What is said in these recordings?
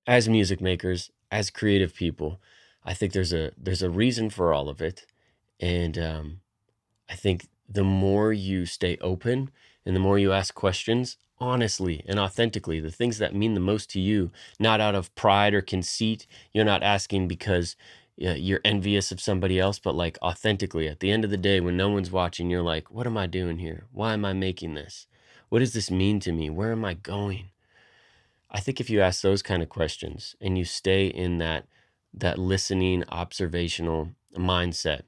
as music makers, as creative people, I think there's a reason for all of it. And I think the more you stay open and the more you ask questions honestly and authentically, the things that mean the most to you, not out of pride or conceit, you're not asking because you're envious of somebody else, but like authentically, at the end of the day, when no one's watching, you're like, what am I doing here? Why am I making this? What does this mean to me? Where am I going? I think if you ask those kind of questions and you stay in that listening, observational mindset,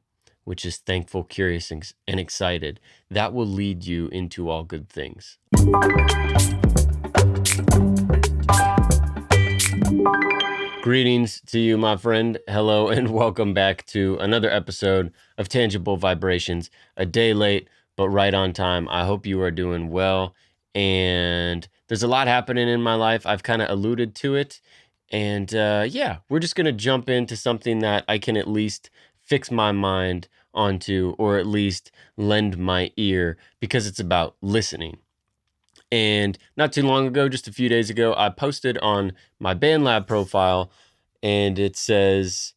which is thankful, curious, and excited, that will lead you into all good things. Greetings to you, my friend. Hello, and welcome back to another episode of Tangible Vibrations. A day late, but right on time. I hope you are doing well. And there's a lot happening in my life. I've kind of alluded to it. And we're just going to jump into something that I can at least fix my mind onto, or at least lend my ear, because it's about listening. And not too long ago, just a few days ago, I posted on my BandLab profile, and it says,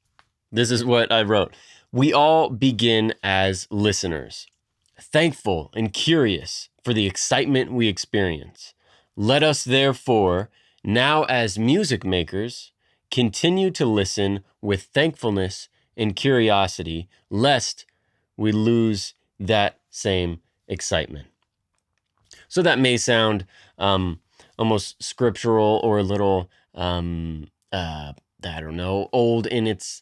this is what I wrote. We all begin as listeners, thankful and curious for the excitement we experience. Let us therefore, now as music makers, continue to listen with thankfulness and curiosity, lest we lose that same excitement. So that may sound almost scriptural or a little, I don't know, old in its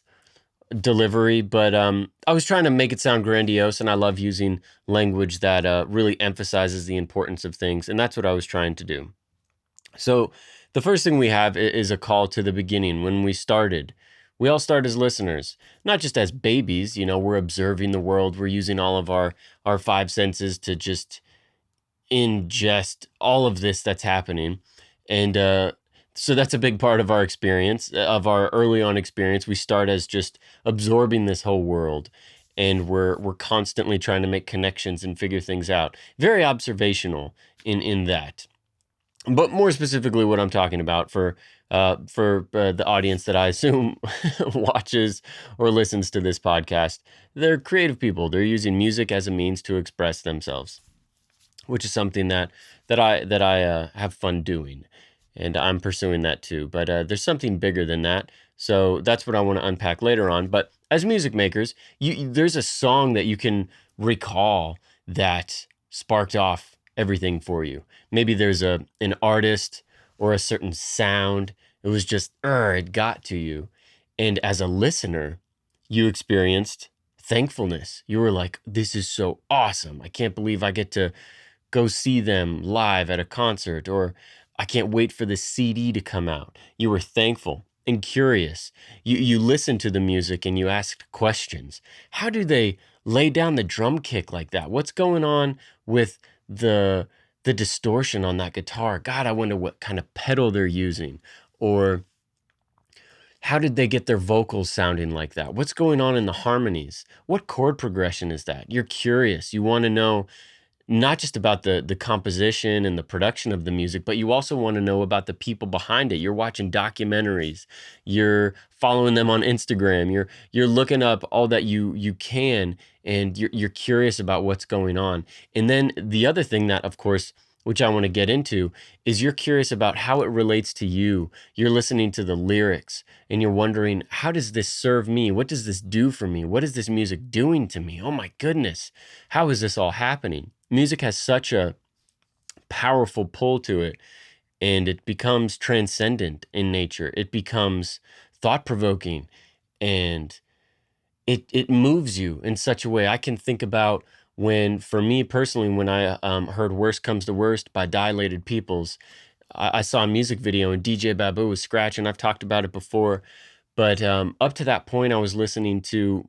delivery, but I was trying to make it sound grandiose, and I love using language that really emphasizes the importance of things, and that's what I was trying to do. So the first thing we have is a call to the beginning. When we started, we all start as listeners, not just as babies. You know, we're observing the world. We're using all of our five senses to just ingest all of this that's happening. And so that's a big part of our experience, of our early on experience. We start as just absorbing this whole world, and we're constantly trying to make connections and figure things out. Very observational in that. But more specifically, what I'm talking about for the audience that I assume watches or listens to this podcast, they're creative people. They're using music as a means to express themselves, which is something that I have fun doing, and I'm pursuing that too. But there's something bigger than that, so that's what I want to unpack later on. But as music makers, there's a song that you can recall that sparked off everything for you. Maybe there's an artist or a certain sound. It was just it got to you, and as a listener, you experienced thankfulness. You were like, "This is so awesome! I can't believe I get to go see them live at a concert," or "I can't wait for the CD to come out." You were thankful and curious. You listened to the music and you asked questions. How do they lay down the drum kick like that? What's going on with the distortion on that guitar? God, I wonder what kind of pedal they're using. Or how did they get their vocals sounding like that? What's going on in the harmonies? What chord progression is that? You're curious. You want to know not just about the composition and the production of the music, but you also want to know about the people behind it. You're watching documentaries, you're following them on Instagram, you're looking up all that you can, and you're curious about what's going on. And then the other thing that, of course, which I want to get into, is you're curious about how it relates to you. You're listening to the lyrics and you're wondering, how does this serve me? What does this do for me? What is this music doing to me? Oh my goodness, how is this all happening? Music has such a powerful pull to it, and it becomes transcendent in nature. It becomes thought-provoking, and it moves you in such a way. I can think about when, for me personally, when I heard "Worst Comes to Worst" by Dilated Peoples. I saw a music video and DJ Babu was scratching. I've talked about it before, but up to that point, I was listening to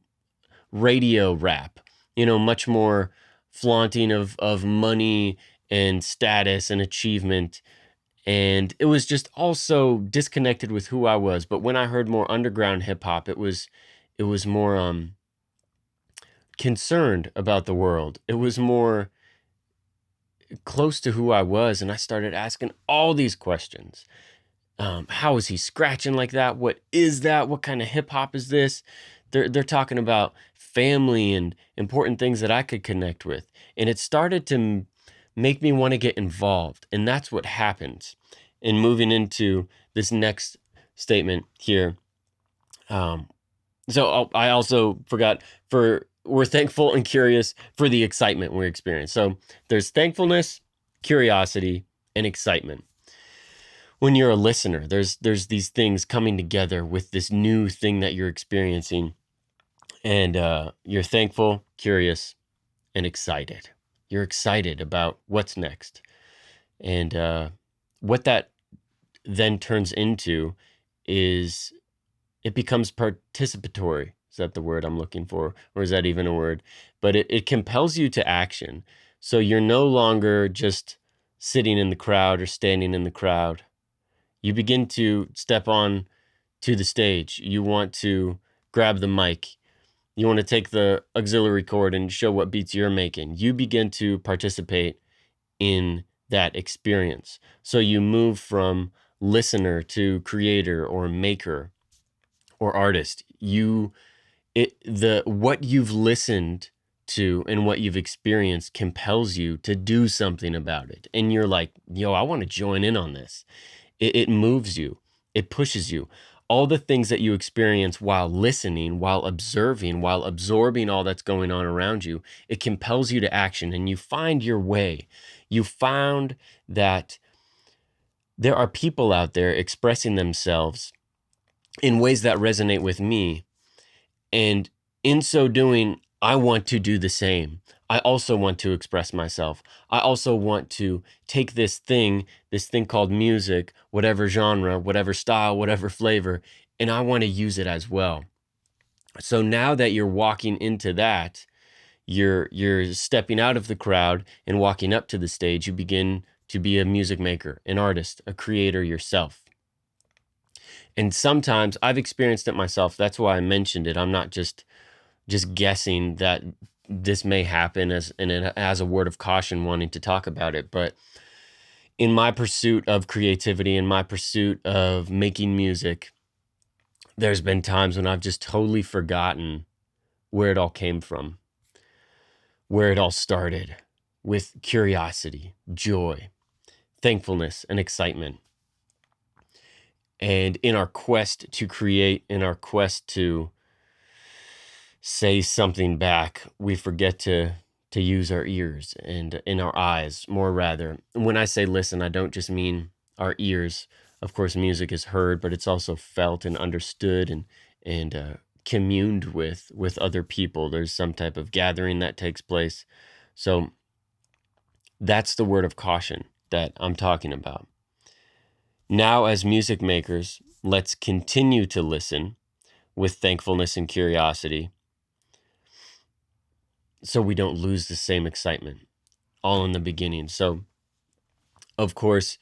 radio rap, much more flaunting of money and status and achievement. And it was just also disconnected with who I was. But when I heard more underground hip hop, it was more concerned about the world. It was more close to who I was, and I started asking all these questions. How is he scratching like that? What is that? What kind of hip hop is this? They're talking about family and important things that I could connect with. And it started to make me want to get involved. And that's what happens. And moving into this next statement here. I also forgot we're thankful and curious for the excitement we experience. So there's thankfulness, curiosity, and excitement. When you're a listener, there's these things coming together with this new thing that you're experiencing, and you're thankful, curious, and excited. You're excited about what's next, and what that then turns into is it becomes participatory. Is that the word I'm looking for? Or is that even a word? But it compels you to action. So you're no longer just sitting in the crowd or standing in the crowd. You begin to step on to the stage. You want to grab the mic. You want to take the auxiliary cord and show what beats you're making. You begin to participate in that experience. So you move from listener to creator or maker or artist. What you've listened to and what you've experienced compels you to do something about it. And you're like, yo, I want to join in on this. It moves you. It pushes you. All the things that you experience while listening, while observing, while absorbing all that's going on around you, it compels you to action and you find your way. You found that there are people out there expressing themselves in ways that resonate with me. And in so doing, I want to do the same. I also want to express myself. I also want to take this thing called music, whatever genre, whatever style, whatever flavor, and I want to use it as well. So now that you're walking into that, you're stepping out of the crowd and walking up to the stage, you begin to be a music maker, an artist, a creator yourself. And sometimes I've experienced it myself. That's why I mentioned it. I'm not just guessing that this may happen as a word of caution, wanting to talk about it. But in my pursuit of creativity, in my pursuit of making music, there's been times when I've just totally forgotten where it all came from, where it all started, with curiosity, joy, thankfulness, and excitement. And in our quest to create, in our quest to say something back, we forget to use our ears and in our eyes more rather. When I say listen, I don't just mean our ears. Of course, music is heard, but it's also felt and understood and communed with other people. There's some type of gathering that takes place. So that's the word of caution that I'm talking about. Now, as music makers, let's continue to listen with thankfulness and curiosity, so we don't lose the same excitement all in the beginning. So, of course,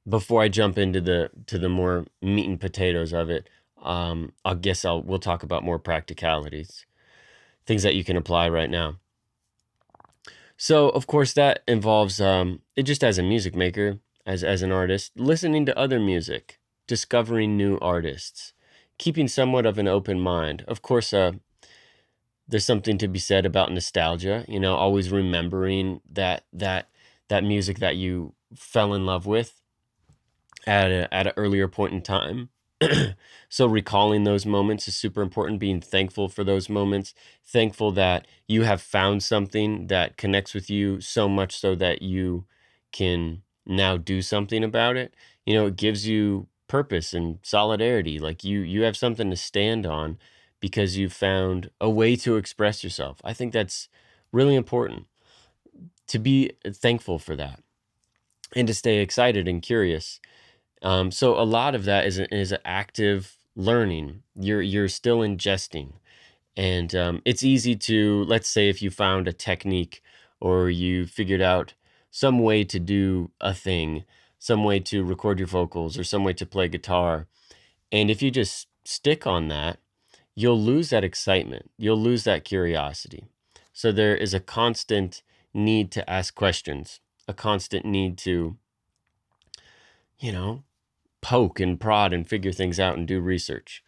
before I jump into the more meat and potatoes of it, we'll talk about more practicalities, things that you can apply right now. So, of course, that involves it just as a music maker, as an artist, listening to other music, discovering new artists, keeping somewhat of an open mind. Of course, there's something to be said about nostalgia, always remembering that music that you fell in love with at an earlier point in time. So recalling those moments is super important, being thankful for those moments, thankful that you have found something that connects with you so much so that you can now do something about it. It gives you purpose and solidarity. Like you have something to stand on because you found a way to express yourself. I think that's really important, to be thankful for that and to stay excited and curious. So a lot of that is active learning. You're still ingesting, and it's easy to, let's say, if you found a technique or you figured out some way to do a thing, some way to record your vocals or some way to play guitar, and if you just stick on that, you'll lose that excitement. You'll lose that curiosity. So there is a constant need to ask questions, a constant need to poke and prod and figure things out and do research.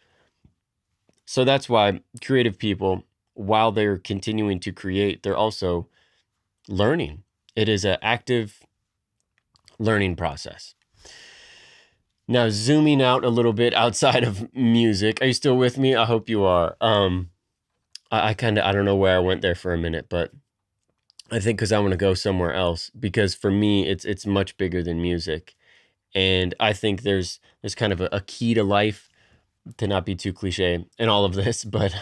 So that's why creative people, while they're continuing to create, they're also learning. It is an active learning process. Now, zooming out a little bit outside of music, are you still with me? I hope you are. I don't know where I went there for a minute, but I think because I want to go somewhere else, because for me, it's much bigger than music. And I think there's kind of a key to life, to not be too cliche in all of this, but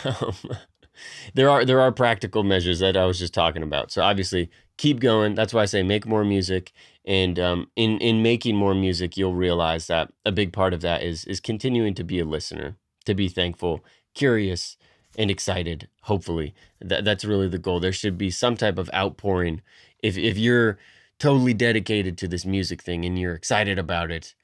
there are practical measures that I was just talking about. So obviously, keep going. That's why I say make more music. And in making more music, you'll realize that a big part of that is continuing to be a listener, to be thankful, curious, and excited. Hopefully, that's really the goal. There should be some type of outpouring. If you're totally dedicated to this music thing and you're excited about it,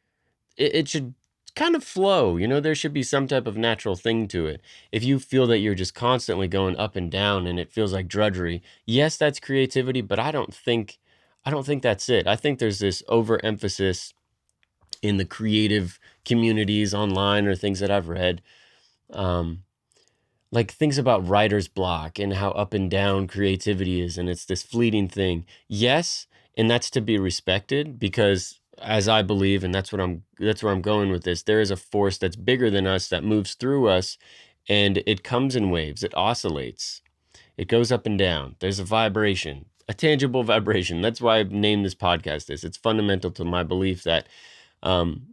it should kind of flow. There should be some type of natural thing to it. If you feel that you're just constantly going up and down and it feels like drudgery, yes, that's creativity, but I don't think that's it. I think there's this overemphasis in the creative communities online or things that I've read, like things about writer's block and how up and down creativity is, and it's this fleeting thing. Yes, and that's to be respected, because as I believe, and that's where I'm going with this, there is a force that's bigger than us that moves through us, and it comes in waves, it oscillates, it goes up and down. There's a vibration, a tangible vibration. That's why I've named this podcast this. It's fundamental to my belief that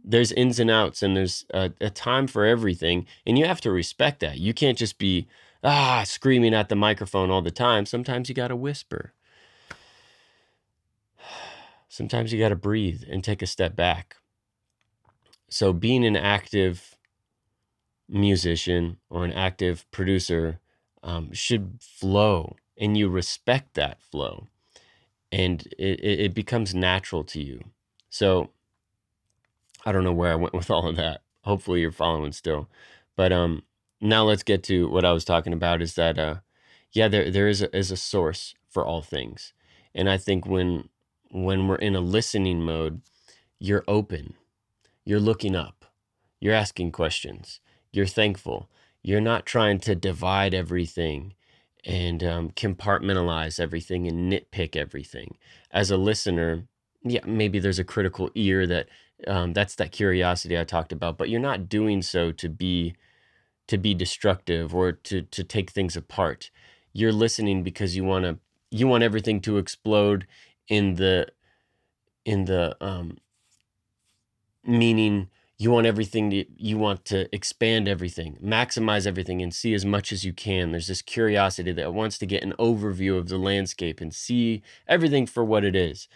there's ins and outs, and there's a time for everything, and you have to respect that. You can't just be screaming at the microphone all the time. Sometimes you got to whisper. Sometimes you got to breathe and take a step back. So being an active musician or an active producer should flow, and you respect that flow, and it becomes natural to you. So I don't know where I went with all of that. Hopefully you're following still. But now let's get to what I was talking about, is that there is a source for all things. And I think when we're in a listening mode, you're open. You're looking up. You're asking questions. You're thankful. You're not trying to divide everything and compartmentalize everything and nitpick everything. As a listener, maybe there's a critical ear that's that curiosity I talked about, but you're not doing so to be destructive or to take things apart. You're listening because you want everything to explode in the meaning you want to expand everything, maximize everything, and see as much as you can. There's this curiosity that wants to get an overview of the landscape and see everything for what it is.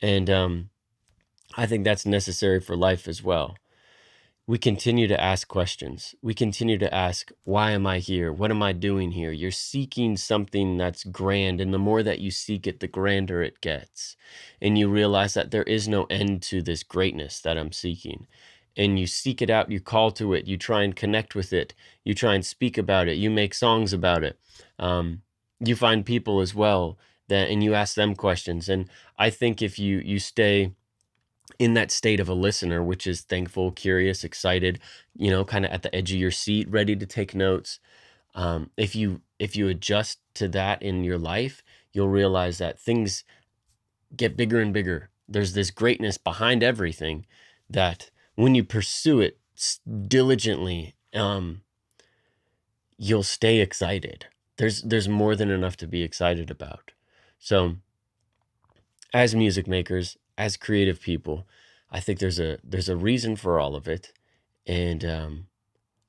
And I think that's necessary for life as well. We continue to ask questions. We continue to ask, why am I here? What am I doing here? You're seeking something that's grand, and the more that you seek it, the grander it gets. And you realize that there is no end to this greatness that I'm seeking. And you seek it out, you call to it, you try and connect with it, you try and speak about it, you make songs about it. You find people as well, and you ask them questions. And I think if you stay in that state of a listener, which is thankful, curious, excited, kind of at the edge of your seat, ready to take notes. If you adjust to that in your life, you'll realize that things get bigger and bigger. There's this greatness behind everything that when you pursue it diligently, you'll stay excited. There's more than enough to be excited about. So as music makers, as creative people, I think there's a reason for all of it. And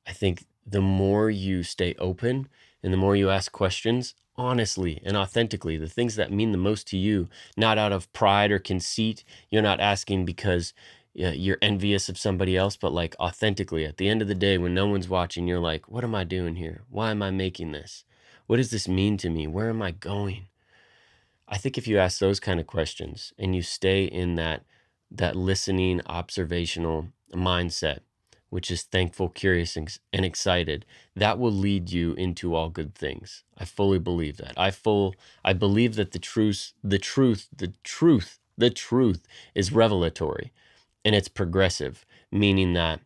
I think the more you stay open and the more you ask questions honestly and authentically, the things that mean the most to you, not out of pride or conceit. You're not asking because you're envious of somebody else, but like authentically, at the end of the day, when no one's watching, you're like, what am I doing here? Why am I making this? What does this mean to me? Where am I going? I think if you ask those kind of questions and you stay in that listening, observational mindset, which is thankful, curious, and excited, that will lead you into all good things. I fully believe that. I believe that the truth is revelatory. And it's progressive, meaning that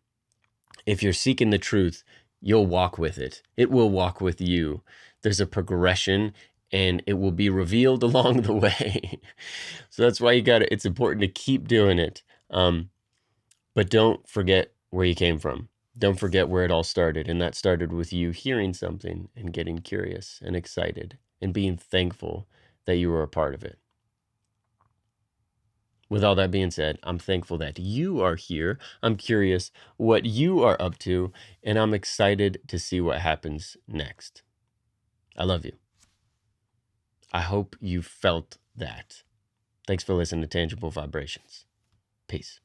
if you're seeking the truth, you'll walk with it. It will walk with you. There's a progression, and it will be revealed along the way. So that's why it's important to keep doing it. But don't forget where you came from. Don't forget where it all started. And that started with you hearing something and getting curious and excited and being thankful that you were a part of it. With all that being said, I'm thankful that you are here. I'm curious what you are up to, and I'm excited to see what happens next. I love you. I hope you felt that. Thanks for listening to Tangible Vibrations. Peace.